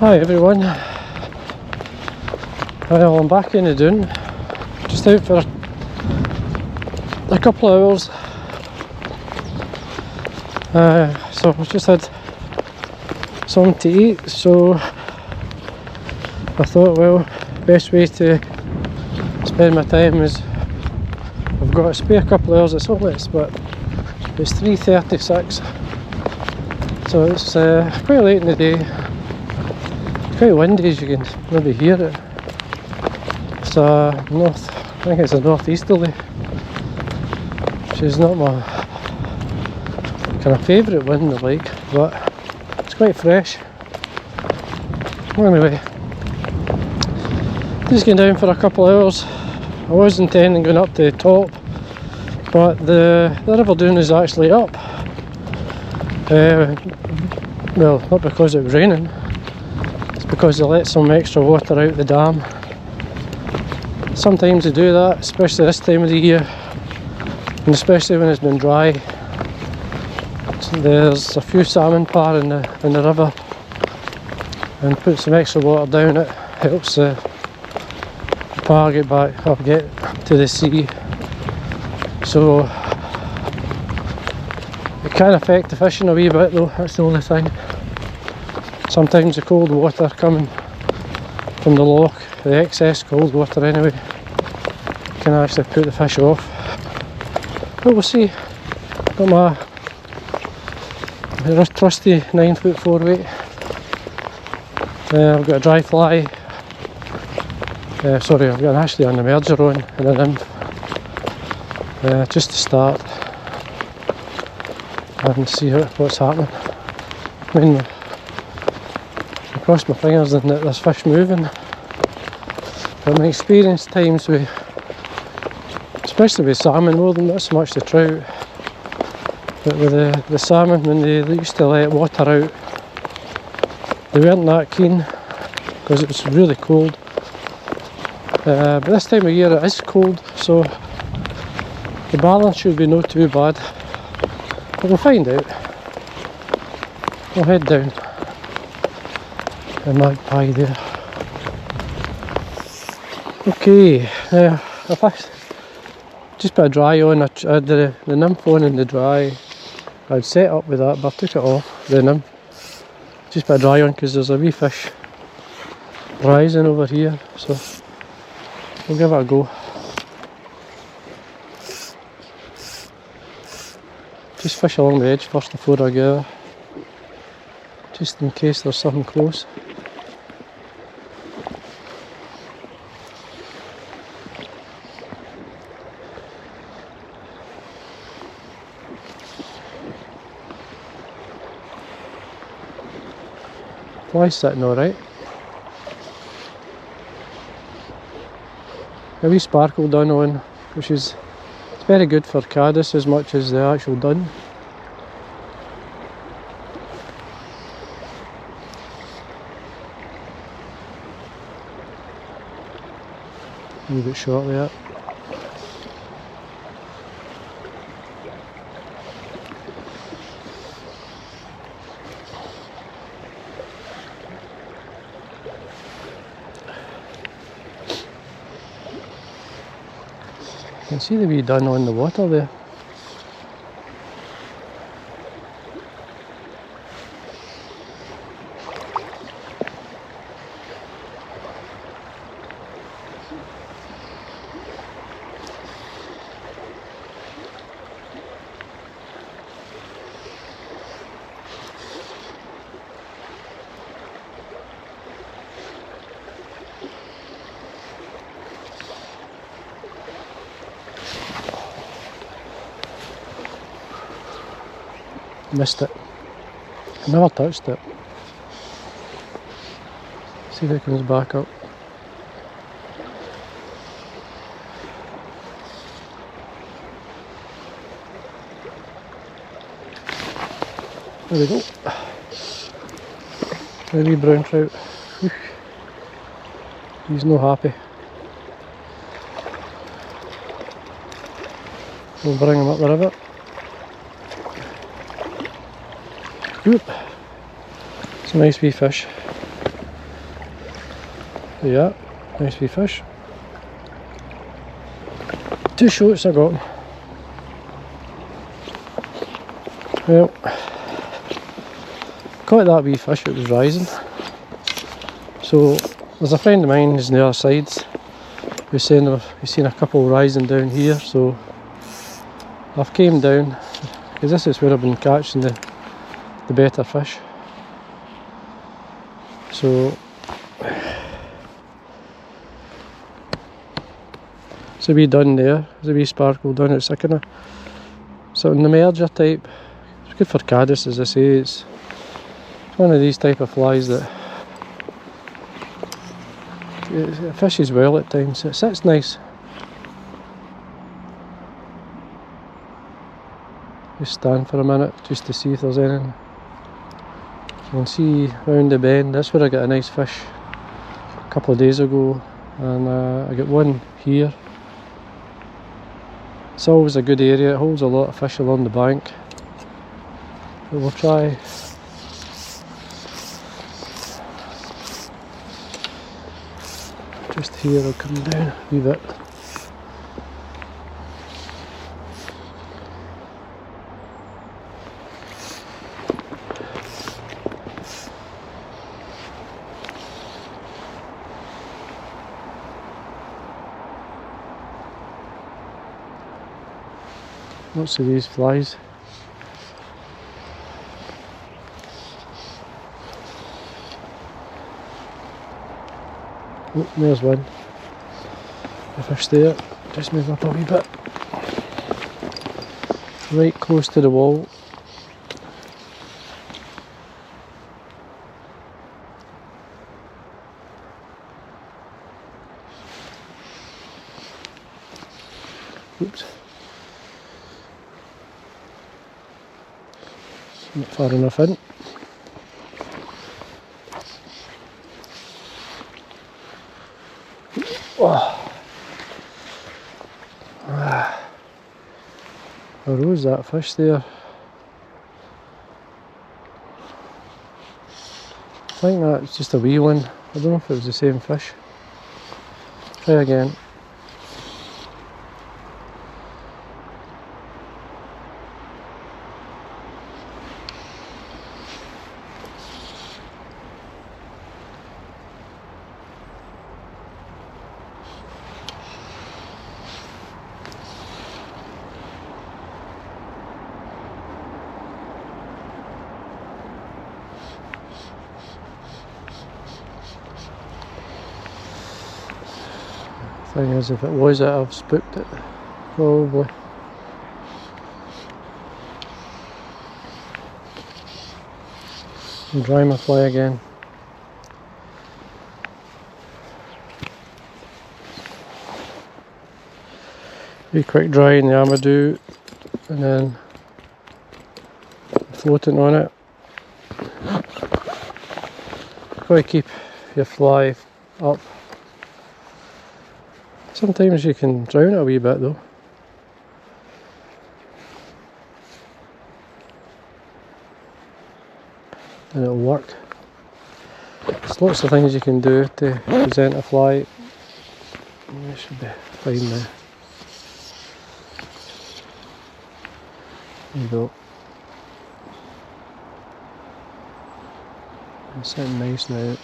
Hi everyone, well I'm back in the dune, just out for a couple of hours, so I've just had something to eat, so I thought, well, best way to spend my time is I've got a spare couple of hours. It's 3:36, so it's quite late in the day. It's quite windy, as you can maybe hear it. It's I think it's a northeasterly, which is not my kind of favourite wind I like, but it's quite fresh. Anyway, just going down for a couple of hours. I was intending going up to the top, but the river dune is actually up. Well, not because it was raining, it's because they let some extra water out the dam. Sometimes they do that, especially this time of the year, and especially when it's been dry. So there's a few salmon par in the river, and put some extra water down, it helps the par get back or get to the sea. So it can affect the fishing a wee bit though, that's the only thing. Sometimes the cold water coming from the loch, the excess cold water anyway, can actually put the fish off. But we'll see. Got my trusty 9'4" weight. I've got a dry fly. Sorry, I've got actually an emerger on and a nymph. Just to start and see what's happening. I mean, I cross my fingers and there's fish moving. But my experience times with, especially with salmon, more than not so much the trout, but with the salmon, when they used to let water out, they weren't that keen because it was really cold. But this time of year it is cold, so the balance should be not too bad. But we'll find out. We'll head down the magpie there. Okay, I've just put a dry on. I had the nymph on in the dry. I'd set up with that, but I took it off, the nymph. Just put a dry on because there's a wee fish rising over here, so we'll give it a go. Just fish along the edge first before I gather, just in case there's something close. Fly's sitting alright. A wee sparkle done on, which is very good for caddis as much as the actual dun. A wee bit short there. You can see the wee dun on the water there. Missed it. I never touched it. See if it comes back up. There we go. A wee brown trout. He's no happy. We'll bring him up the river. Oop. It's a nice wee fish. Yeah, nice wee fish. 2 shots I got. Well, caught that wee fish, it was rising. So there's a friend of mine who's on the other side who's saying he's seen a couple rising down here, so I've came down because this is where I've been catching the better fish. So it's a wee dun there, there's a wee sparkle dun. It's a kind of sort of merger type. It's good for caddis, as I say. It's one of these type of flies that it fishes well at times. It sits nice. Just stand for a minute just to see if there's anything. You can see round the bend, that's where I got a nice fish a couple of days ago, and I got one here. It's always a good area, it holds a lot of fish along the bank. But we'll try. Just here, I'll come down a wee bit. Lots of these flies. Oh, there's one. The fish there. Just move up a wee bit. Right close to the wall. Oops. Not far enough in. Oh. Where was that fish there? I think that's just a wee one. I don't know if it was the same fish. Try again. Thing is, if it was it, I've spooked it, probably. And dry my fly again. Be quick drying the Amadou and then floating on it. Got to keep your fly up. Sometimes you can drown it a wee bit though. And it'll work. There's lots of things you can do to present a fly. It should be fine now. There you go. It's sitting nice now.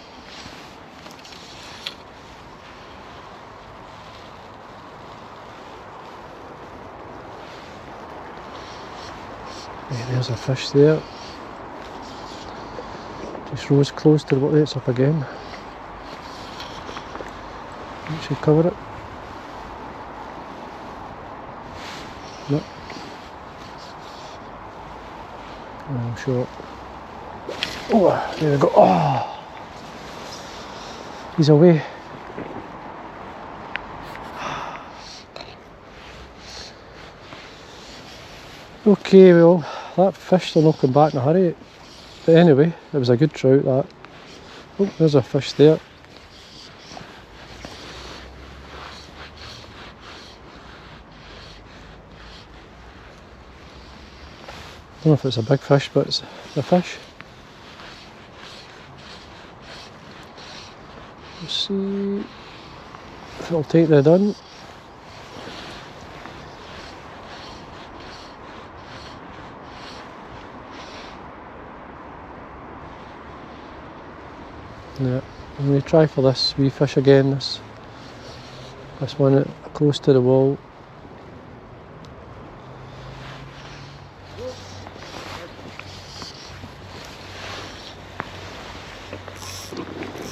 There's a fish there. Just rose close to the water. It's up again. That should cover it. No. Long shot. Oh, there we go. Oh, he's away. Okay, well, that fish will not come back in a hurry. But anyway, it was a good trout, that. Oh, there's a fish there. I don't know if it's a big fish, but it's a fish. Let's see if it'll take the dun. Yeah, I'm going to try for this wee fish again, this one close to the wall.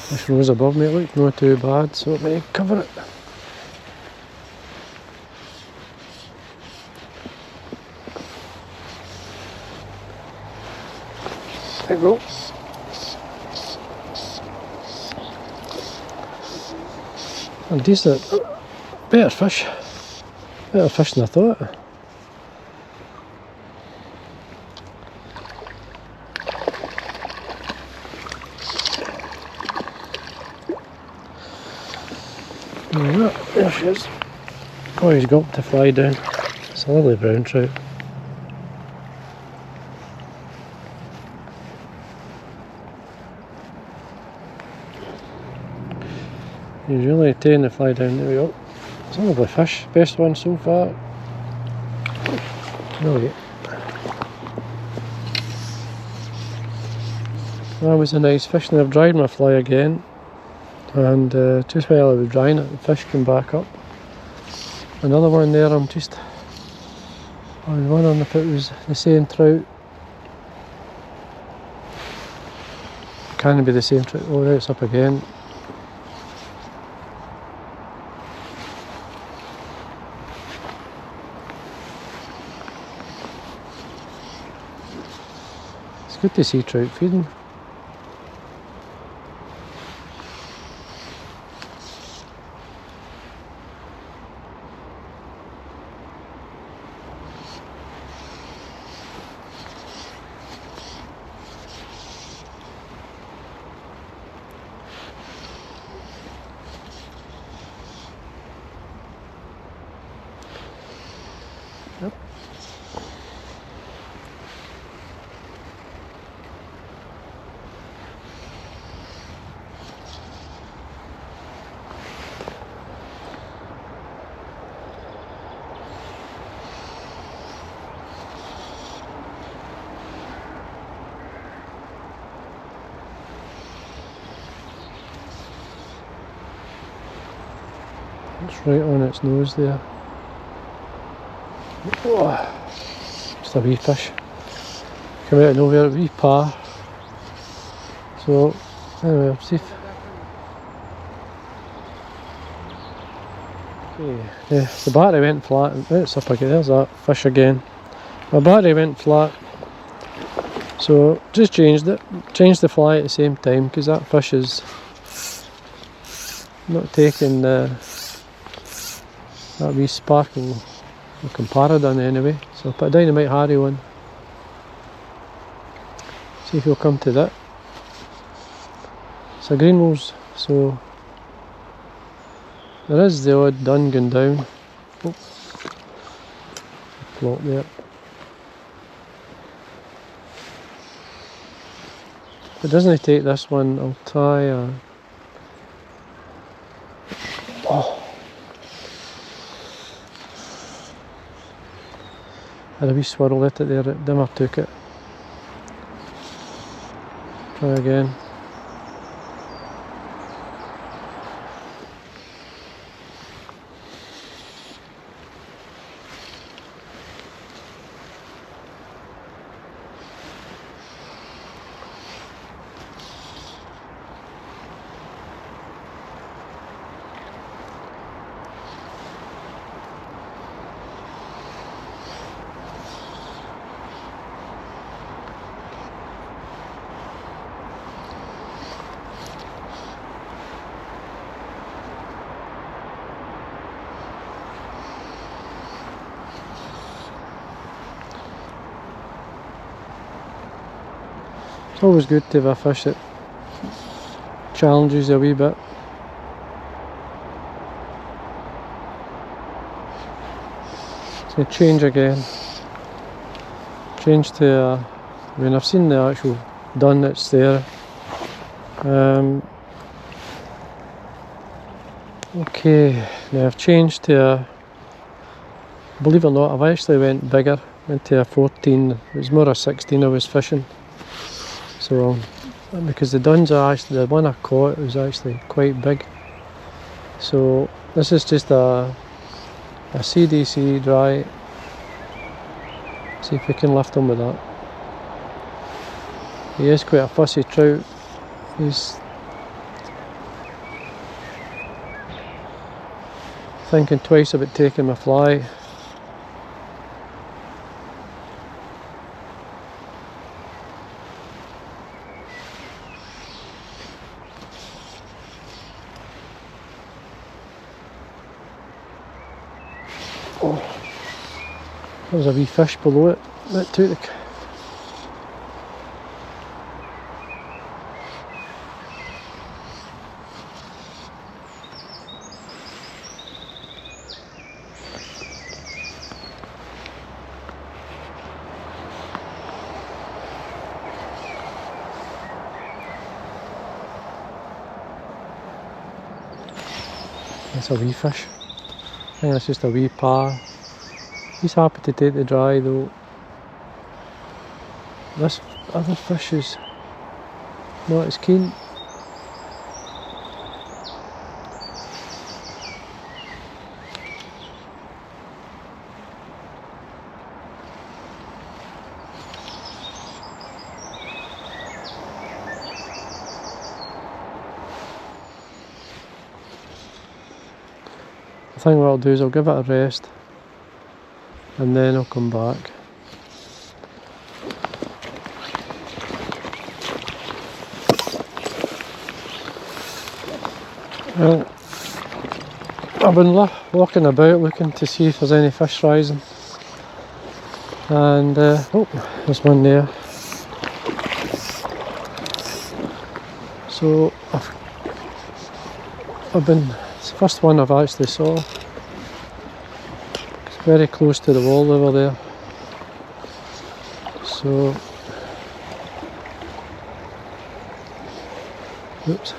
This rose above me, look, not too bad, so let me cover it. There we go. A decent, better fish than I thought. There she is. Oh, he's got to fly down. It's a lovely brown trout. He's really taking the fly down. There we go. It's a lovely fish. Best one so far. Really. That was a nice fish, and I've dried my fly again. And just while I was drying it, the fish came back up. Another one there, I was wondering if it was the same trout. Can it be the same trout? Oh, there it's up again. It's good to see trout feeding. Yep. It's right on its nose there. Oh, just a wee fish. Come out of nowhere, a wee par. So, anyway, I'll see if... Yeah, the battery went flat. It's up again, there's that fish again. My battery went flat. So, just changed it. Changed the fly at the same time, because that fish is not taking that wee sparkle comparadon anyway. So I'll put a Dynamite Harry one. See if he'll come to that. It's a green rose, so there is the odd dun going down. Oh, plot there. If it doesn't take this one, I'll try a... Oh! Had a wee swirl at it there, dimmer took it. Try again. It's always good to have a fish that challenges you a wee bit. It's going to change again. Change to, I mean, I've seen the actual dun that's there. Okay, now I've changed to a, believe it or not, I've actually went bigger, went to a 14, it was more a 16 I was fishing. So, because the duns are actually, the one I caught was actually quite big. So this is just a CDC dry. See if we can lift him with that. He is quite a fussy trout. He's thinking twice about taking my fly. Oh, there's a wee fish below it that took the. That's a wee fish. I think that's just a wee par. He's happy to take the dry though. This other fish is not as keen. I think what I'll do is I'll give it a rest and then I'll come back. Well, I've been walking about looking to see if there's any fish rising, and oh, there's one there. So I've been, it's the first one I've actually saw. It's very close to the wall over there. So, oops.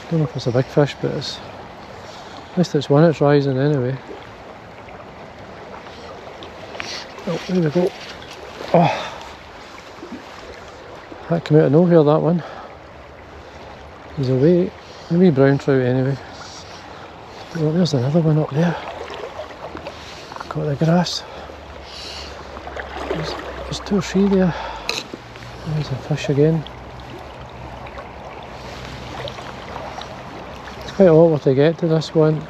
I don't know if it's a big fish, but it's, at least it's one that's rising anyway. Oh, there we go. Oh, that came out of nowhere, that one. He's away. A wee brown trout anyway. Oh, there's another one up there. Got the grass. There's two or three there. There's a fish again. It's quite awkward to get to this one.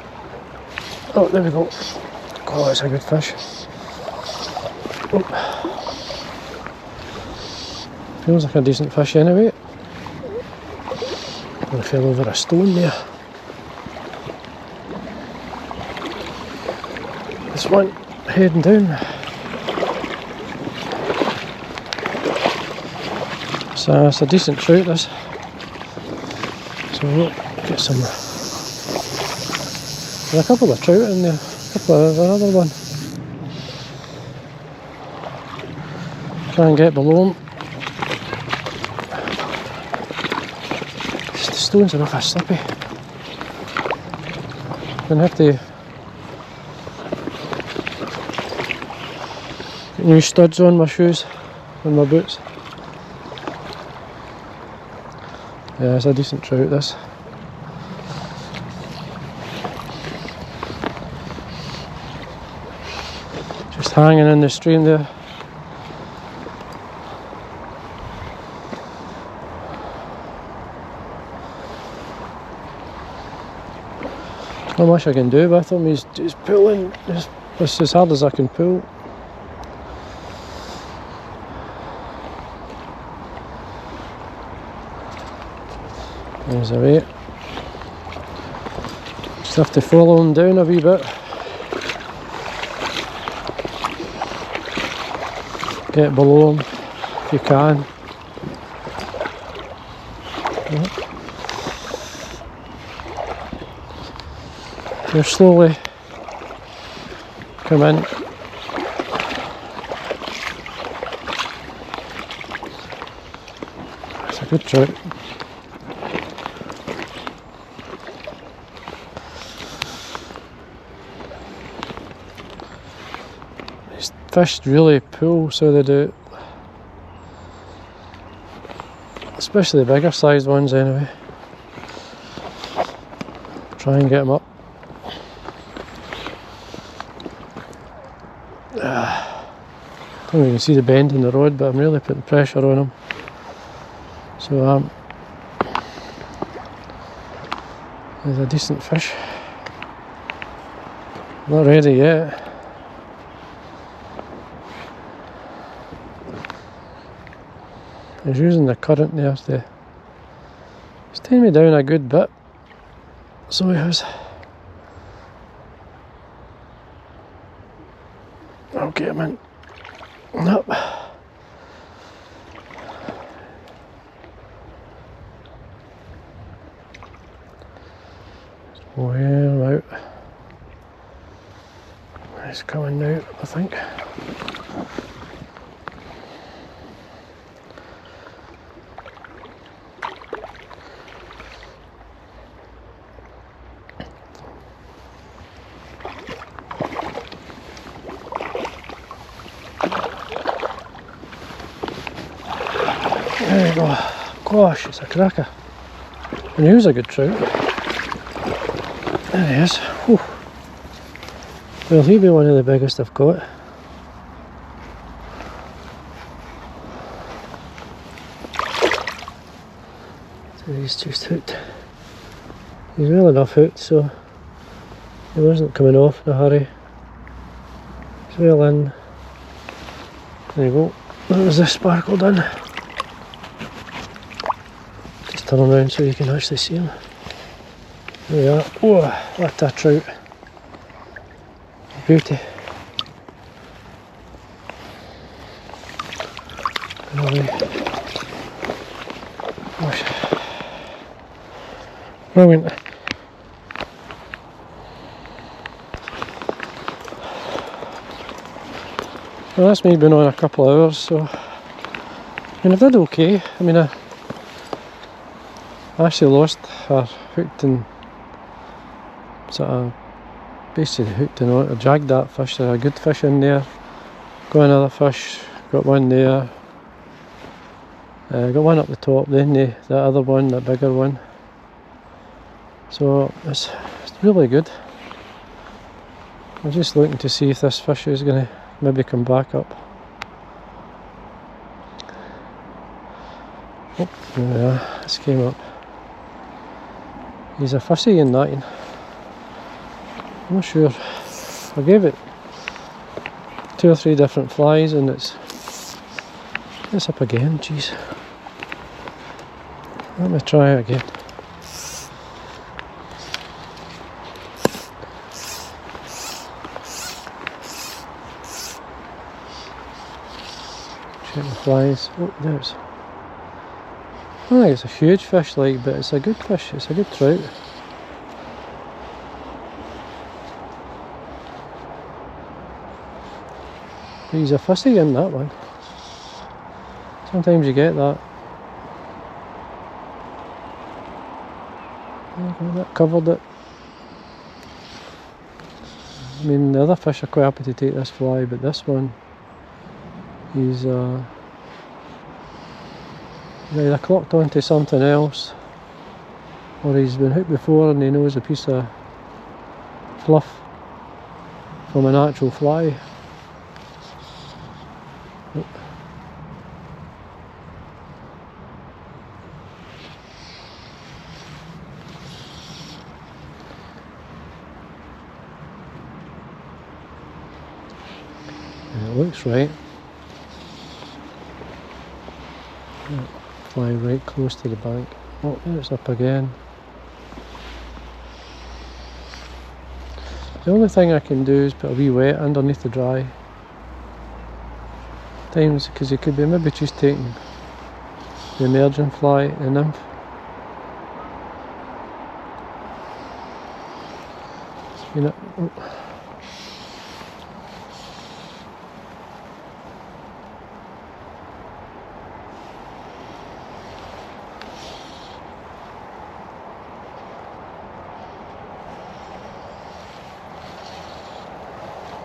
Oh, there we go. Oh, that's a good fish. Oh. Feels like a decent fish anyway. I fell over a stone there. This one heading down. So it's a decent trout, this. So we'll get some. There's a couple of trout in there. A couple of another one. Try and get below them. The stones are awful slippy. Gonna have to get new studs on my shoes and my boots. Yeah, it's a decent trout, this. Just hanging in the stream there. Not much I can do with him, he's pulling, it's as hard as I can pull. There's a weight. Just have to follow him down a wee bit. Get below him if you can. You'll slowly come in. Good trout. These fish really pull, so they do. Especially the bigger sized ones anyway. Try and get them up. I don't know if you can see the bend in the rod, but I'm really putting pressure on them. So there's a decent fish. Not ready yet. He's using the current there to... He's taking me down a good bit. So he has. I'll get him in. Up. Well out. He's coming out, I think. There you go. Gosh, it's a cracker. And he was a good trout. There he is. Whew. Well, he'll be one of the biggest I've got. So he's just hooked. He's well enough hooked, so he wasn't coming off in a hurry. He's well in. There you go. That was this sparkle done. Just turn around so you can actually see him. There we are. Oh, what a trout. Beauty. Gosh. Brilliant. Well, that's me been on a couple of hours, so I mean, I did okay. I mean, I actually lost or hooked and sort of basically hooked and I dragged that fish. There's a good fish in there. Got another fish, got one there. Got one up the top, then the other one, the bigger one. So it's really good. I'm just looking to see if this fish is going to maybe come back up. Oh, there we are, this came up. He's a fussy in that one. I'm not sure. I gave it 2 or 3 different flies and it's up again, jeez. Let me try it again. Check the flies. Oh, there's. I don't think it's a huge fish, like, but it's a good fish. It's a good trout. But he's a fussy in that one. Sometimes you get that. That covered it. I mean, the other fish are quite happy to take this fly, but this one, he's either clocked onto something else, or he's been hooked before and he knows a piece of fluff from an actual fly. Oh. It looks right. Fly right close to the bank. Oh, there it's up again. The only thing I can do is put a wee wet underneath the dry. Times, because you could be maybe just taking the emerging fly, the nymph. You know, oh.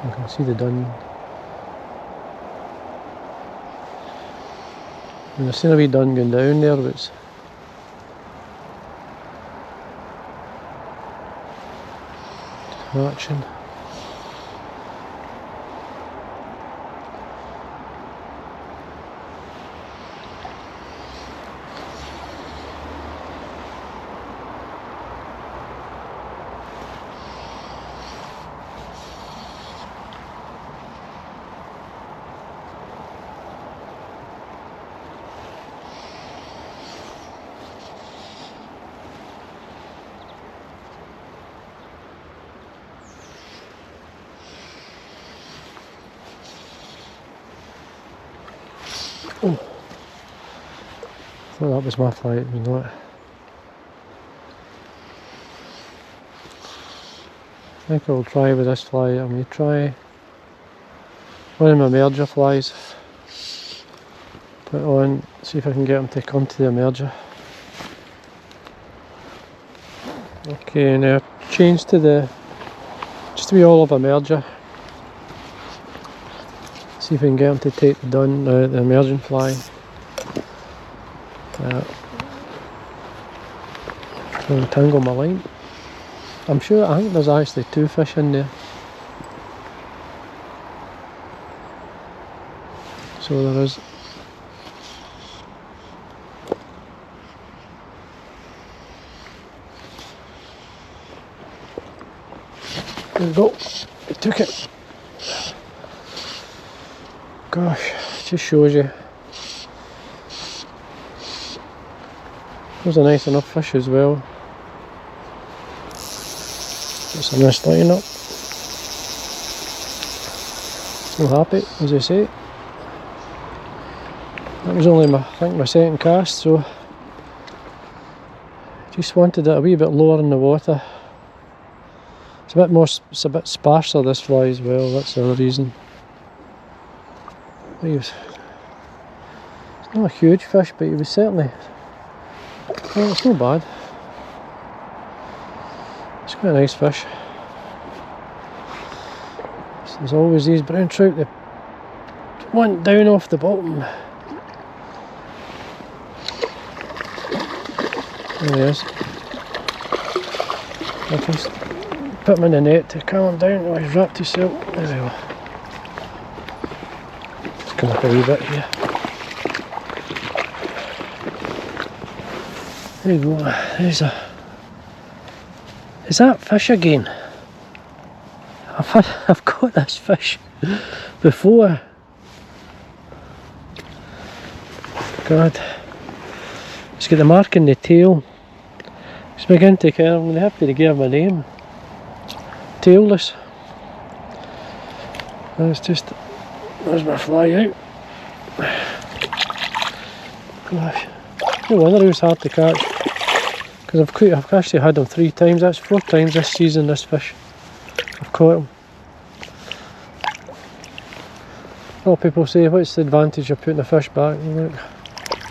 You can see the dun. And I've seen a wee dun going down there, but it's action. Oh, I thought that was my fly, it was not. I think I'll try with this fly. I'm going to try one of my merger flies, put it on, see if I can get them to come to the merger. Okay, now change to the, just to be all over merger. See if we can get them to take the dun, the emerging fly. Try and tangle my line. I think there's actually 2 fish in there. So there is. There we go. I took it. Gosh, it just shows you. There's a nice enough fish as well. It's a nice line up. So happy, as I say. That was only I think my second cast, so just wanted it a wee bit lower in the water. It's a bit sparser, this fly as well, that's the other reason. It's not a huge fish, but he was certainly, well, it's not bad. It's quite a nice fish. So there's always these brown trout that want down off the bottom. There he is. I'll just put him in the net to calm him down. Oh, he's wrapped himself. There we go. Just come up a wee bit here. There you go. There's a. Is that fish again? I've got this fish before. God. It's got the mark in the tail. It's beginning to care. I'm going to have to give him a name. Tailless. That's just. There's my fly out. Gosh. No wonder he was hard to catch. Because I've actually had him 3 times. That's 4 times this season, this fish. I've caught him. A lot of people say, what's the advantage of putting a fish back? Look,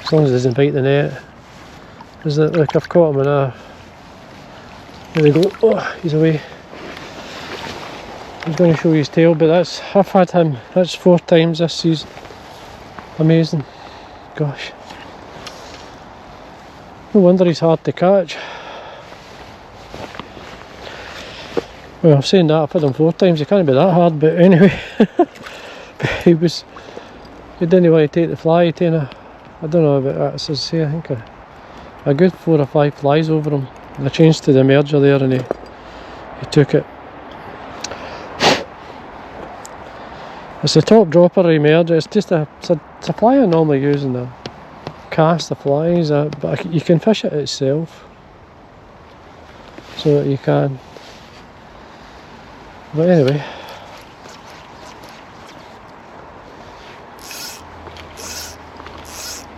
as long as it doesn't bite the net. Is that, look, I've caught him in a. There we go. Oh, he's away. I was going to show you his tail, but I've had him. That's 4 times this season. Amazing. Gosh. No wonder he's hard to catch. Well, saying that, I've had him 4 times, he can't be that hard, but anyway. he didn't want to take the fly, I don't know about that, as I say, I think a good 4 or 5 flies over him. I changed to the emerger there and he took it. It's a top dropper emerger, it's a fly I normally use in the cast the flies, but you can fish it itself, so that you can. But anyway,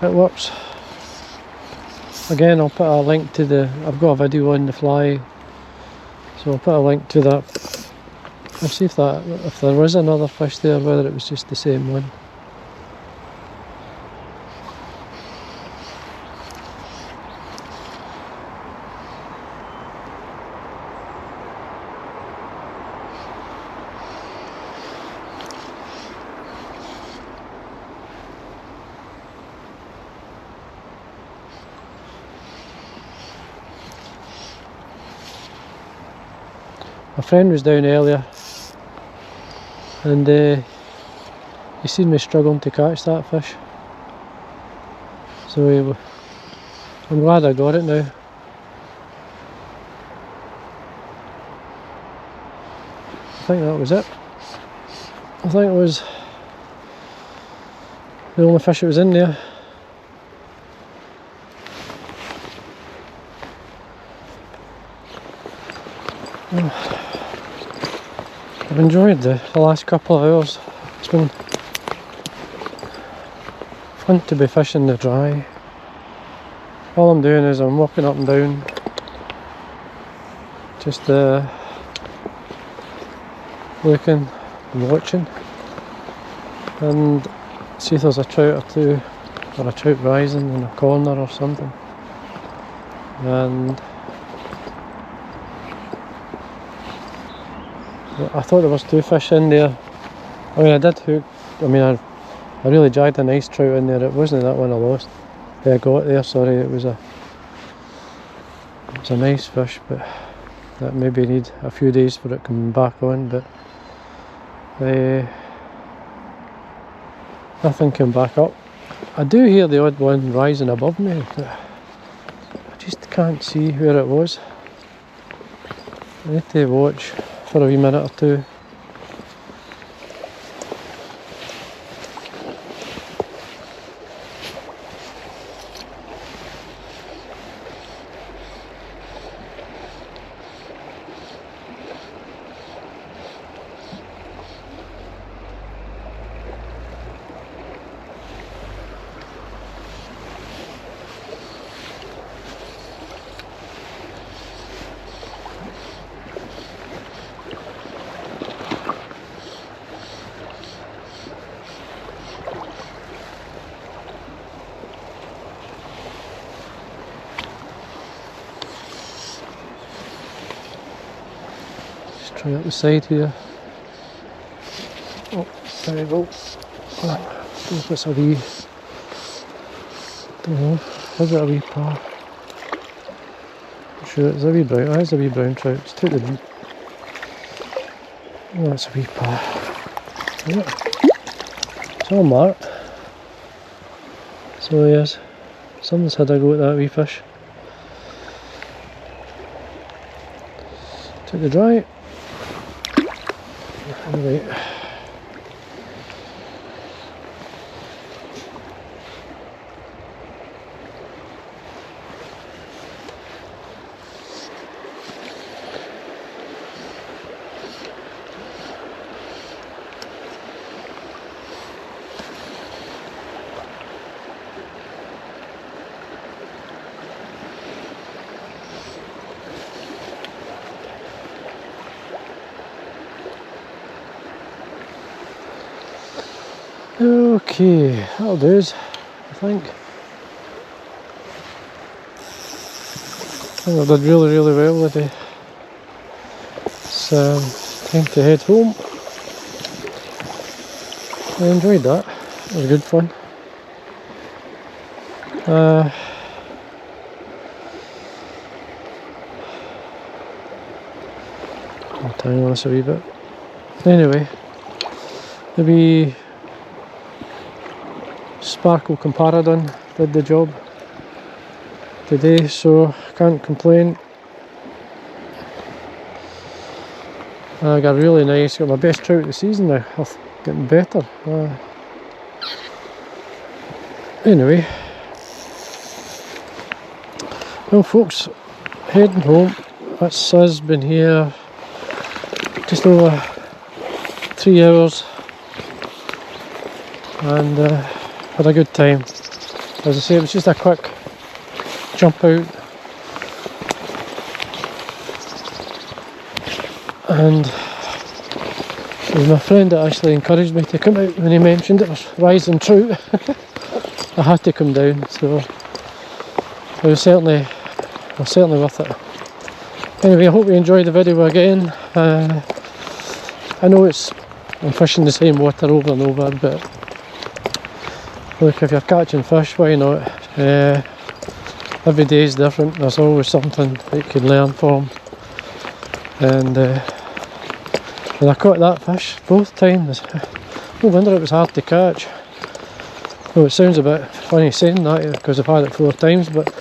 it works. Again, I'll put a link to I've got a video on the fly, so I'll put a link to that. I'll see if there was another fish there, whether it was just the same one. My friend was down earlier and he seen me struggling to catch that fish. So I'm glad I got it now. I think that was it. I think it was the only fish that was in there. I've enjoyed the last couple of hours. It's been fun to be fishing the dry. All I'm doing is I'm walking up and down, just looking and watching, and see if there's a trout or two, or a trout rising in a corner or something. And I thought there was 2 fish in there. I mean, I did hook. I mean, I really dragged a nice trout in there. It wasn't that one I lost. I got there. Sorry, it was a nice fish, but that maybe need a few days for it coming back on. But nothing came back up. I do hear the odd one rising above me, but I just can't see where it was. I need to watch for a wee minute or two. Try up the side here. Oh, there we go. Oh, if it's a wee, don't know, is it a wee par? I'm sure it's a wee brown, it is a wee brown trout. Let's take the lead. Oh, that's a wee par. Yeah. It's all marked. So yes, someone's had a go at that wee fish. Took the dry. Right. Okay, that'll do us, I think. I did really well today. It's time to head home. I enjoyed that. It was good fun. I'll time on this a wee bit. Anyway, the Sparkle Comparadon did the job today, so can't complain. I got really nice, got my best trout of the season now. I'm getting better. Anyway, well folks, heading home. That's us, been here just over 3 hours and had a good time. As I say, it was just a quick jump out, and it was my friend that actually encouraged me to come out when he mentioned it was rising trout. I had to come down, so it was certainly worth it. Anyway, I hope you enjoyed the video again. I know I'm fishing the same water over and over, but look, if you're catching fish, why not? Every day is different. There's always something that you can learn from, and And I caught that fish both times. No wonder it was hard to catch. Well, it sounds a bit funny saying that because I've had it 4 times, but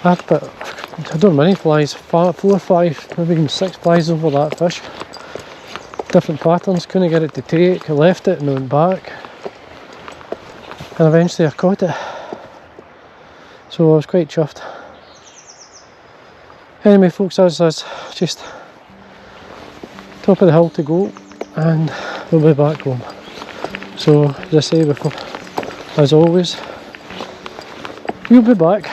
I don't know many flies, 4 or 5, maybe even 6 flies over that fish. Different patterns, couldn't get it to take, I left it and went back. And eventually I caught it. So I was quite chuffed. Anyway folks, that's just top of the hill to go, and we'll be back home. So as I say before, as always, we'll be back